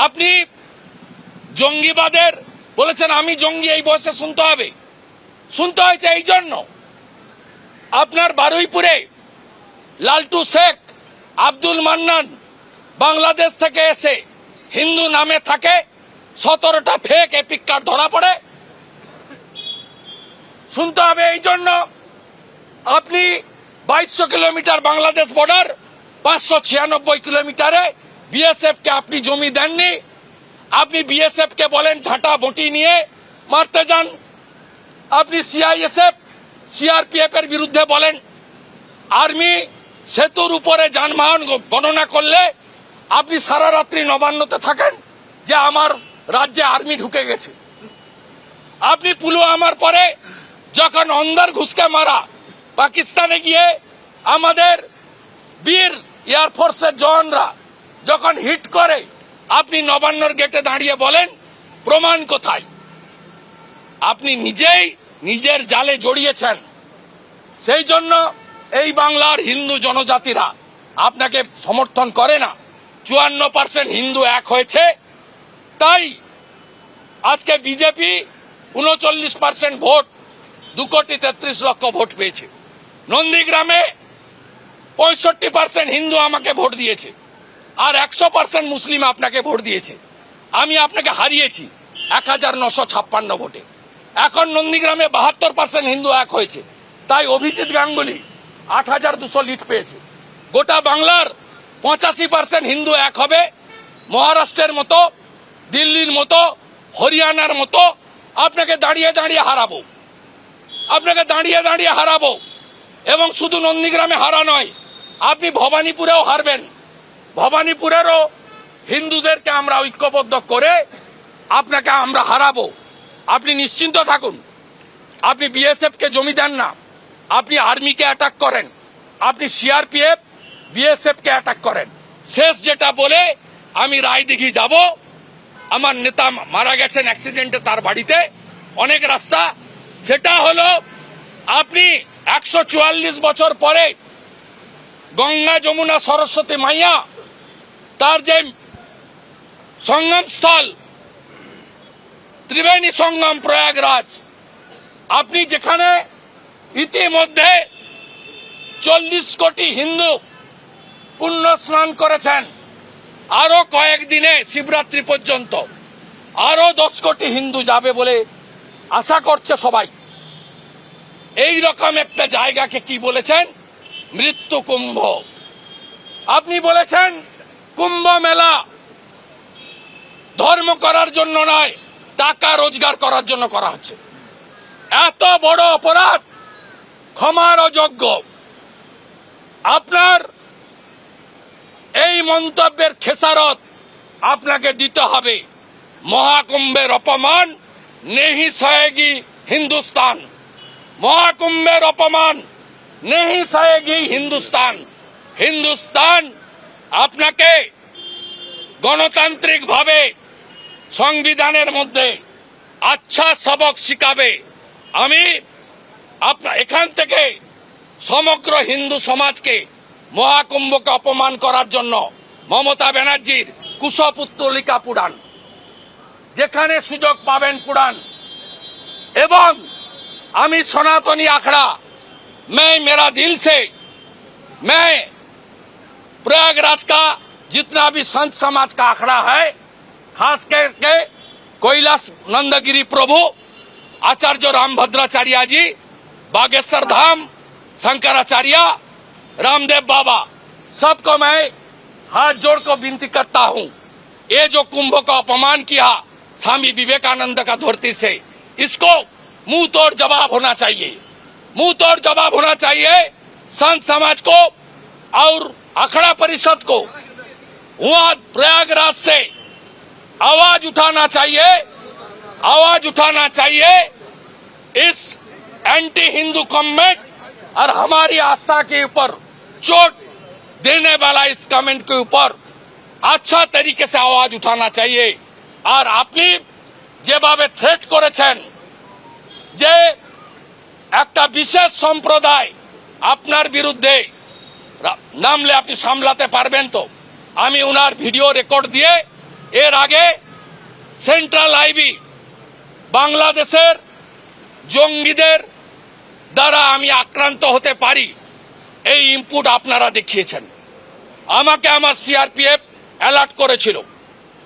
আপনি জঙ্গিবাদের বলেছেন আমি জঙ্গি এই বয়সে শুনতে হয়েছে এই জন্য আপনার বারুইপুরে লালটু শেখ আব্দুল মান্নান বাংলাদেশ থেকে এসে হিন্দু নামে থাকে 17টা ফেক এপিক কার্ড ধরা পড়ে শুনতে হবে এই জন্য আপনি 2200 কিলোমিটার বাংলাদেশ বর্ডার 596 কিলোমিটারে বিএসএফ কে আপনি জমি দেননি আপনি বিএসএফ কে বলেন ঝাঁটা বটি নিয়ে মারতে যান আপনি সিআইএসএফ সিআরপিএফ এর বিরুদ্ধে বলেন আর্মি সেতুর উপরে যানবাহন গণনা করলে আপনি সারা রাত্রি নবান্নতে থাকেন যে আমার রাজ্যে আর্মি ঢুকে গেছে আপনি পুলওয়ামার পরে যখন অন্দর ঘুষকে মারা পাকিস্তানে গিয়ে আমাদের বীর এয়ারফোর্সের জওয়ানরা যখন হিট করে আপনি নবান্নর গেটে দাঁড়িয়ে বলেন প্রমাণ কোথায় আপনি নিজেই নিজের জালে জড়িয়েছেন সেই জন্য এই বাংলার হিন্দু জনজাতিরা আপনাকে সমর্থন করে না 54% হিন্দু এক হয়েছে তাই আজকে বিজেপি 39% ভোট 2,33,00,000 ভোট পেয়েছে নন্দীগ্রামে 65% হিন্দু আমাকে ভোট দিয়েছে আর 100% মুসলিম আপনাকে ভোট দিয়েছে আমি আপনাকে হারিয়েছি 1956 ভোটে এখন নন্দীগ্রামে 72% হিন্দু এক হয়েছে তাই অভিজিৎ গাঙ্গুলি 8,200 লিড পেয়েছে গোটা বাংলার 85% হিন্দু এক হবে মহারাষ্ট্রের মতো দিল্লির মতো হরিয়ানার মতো আপনাকে দাঁড়িয়ে দাঁড়িয়ে হারাবো এবং শুধু নন্দীগ্রামে হারা নয় আপনি ভবানীপুরেও হারবেন ভবানীপুরেরও হিন্দুদেরকে আমরা ঐক্যবদ্ধ করে আপনাকে আমরা হারাবো আপনি নিশ্চিন্ত থাকুন আপনি বিএসএফ কে জমি দেন না আপনি আর্মিকে অ্যাটাক করেন আপনি সিআরপিএফ বিএসএফ কে অ্যাটাক করেন শেষ যেটা বলে আমি রায়দিঘি যাব আমার নেতা মারা গেছেন অ্যাক্সিডেন্টে তার বাড়িতে অনেক রাস্তা সেটা হলো আপনি 144 বছর পরে গঙ্গা যমুনা সরস্বতী মাইয়া তার যে সঙ্গম স্থল ত্রিবেণী সঙ্গম প্রয়াগরাজ আপনি যেখানে ইতিমধ্যে 40 কোটি হিন্দু পুণ্য স্নান করেছেন আরো কয়েকদিনে শিবরাত্রি পর্যন্ত আরো 10 কোটি হিন্দু যাবে বলে আশা করছে সবাই এই রকম একটা জায়গাকে কি বলেছেন মৃত্যু কুম্ভ আপনি বলেছেন কুম্ভ মেলা ধর্ম করার জন্য নয় টাকা রোজগার করার জন্য করা হচ্ছে এত বড় অপরাধ ক্ষমার অযোগ্য আপনার এই মন্তব্যের খেসারত আপনাকে দিতে হবে মহাকুম্ভের অপমান নেহি সহেগি হিন্দুস্তান মহাকুম্ভের অপমান নেহি সহেগি হিন্দুস্তান আপনাকে গণতান্ত্রিক ভাবে সংবিধানের মধ্যে আচ্ছা সবক শিখাবে আমি এখান থেকে সমগ্র হিন্দু সমাজকে মহাকুম্ভকে অপমান করার জন্য মমতা ব্যানার্জির কুশপুত্তলিকা পুরাণ যেখানে সুযোগ পাবেন পুরাণ এবং আমি সনাতনী আখড়া मेरा दिल से मैं प्रयागराज का जितना भी संत समाज का आखड़ा है खास करके कैलाश नंदगिरी प्रभु आचार्य रामभद्राचार्य जी बागेश्वर धाम शंकराचार्य रामदेव बाबा सबको मैं हाथ जोड़ कर विनती करता हूँ ये जो कुंभ का अपमान किया स्वामी विवेकानंद का धरती से इसको मुंह तोड़ जवाब होना चाहिए संत समाज को और अखड़ा परिषद को वहां प्रयागराज से आवाज उठाना चाहिए इस एंटी हिंदू कमेंट और हमारी आस्था के ऊपर चोट देने वाला इस कमेंट के ऊपर अच्छा तरीके से आवाज उठाना चाहिए और আপনি যেভাবে থ্রেট করেছেন যে একটা বিশেষ সম্প্রদায় আপনার বিরুদ্ধে নামলে আপনি সামলাতে পারবেন তো আমি ওনার ভিডিও রেকর্ড দিয়ে এর আগে সেন্ট্রাল আইবি বাংলাদেশের জঙ্গিদের দ্বারা আমি আক্রান্ত হতে পারি, এই ইনপুট আপনারা দেখিয়েছেন। আমাকে আমার সিআরপিএফ অ্যালার্ট করেছিল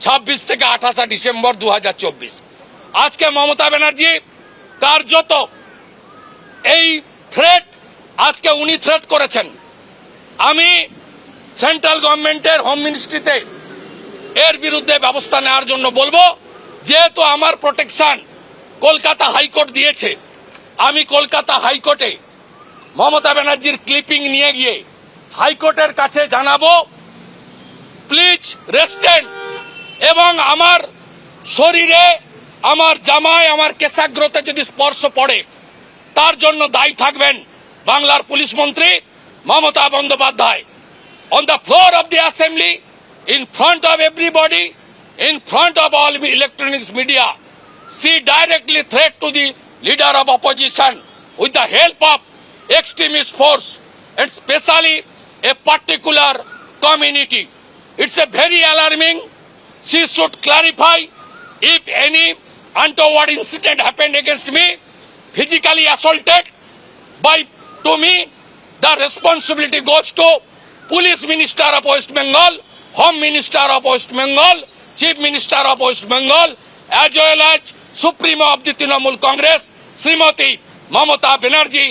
26 থেকে 28 ডিসেম্বর 2024। আজকে মমতা ব্যানার্জি কার্যত এই থ্রেট, আজকে উনি থ্রেট করেছেন। আমি সেন্ট্রাল গভর্নমেন্টের হোম মিনিস্ট্রিতে এর বিরুদ্ধে ব্যবস্থা নেওয়ার জন্য বলবো। যেহেতু আমার প্রোটেকশন কলকাতা হাইকোর্ট দিয়েছে, আমি কলকাতা হাইকোর্টে মমতা ব্যানার্জির ক্লিপিং নিয়ে গিয়ে হাইকোর্টের কাছে জানাবো প্লিজ রেস্টেন্ট, এবং আমার শরীরে, আমার জামায়, আমার কেশাগ্রতে যদি স্পর্শ পড়ে তার জন্য দায়ী থাকবেন বাংলার পুলিশ মন্ত্রী Mamata Bandyopadhyay. On the floor of the assembly, in front of everybody, in front of all electronics media, she directly threat to the leader of opposition with the help of extremist force, and especially a particular community. It's a very alarming. She should clarify if any untoward incident happened against me, physically assaulted to me, the responsibility goes to Police Minister of West Bengal, Home Minister of West Bengal, Chief Minister of West Bengal, as well as Supremo of the Trinamool Congress, Srimati Mamata Banerjee.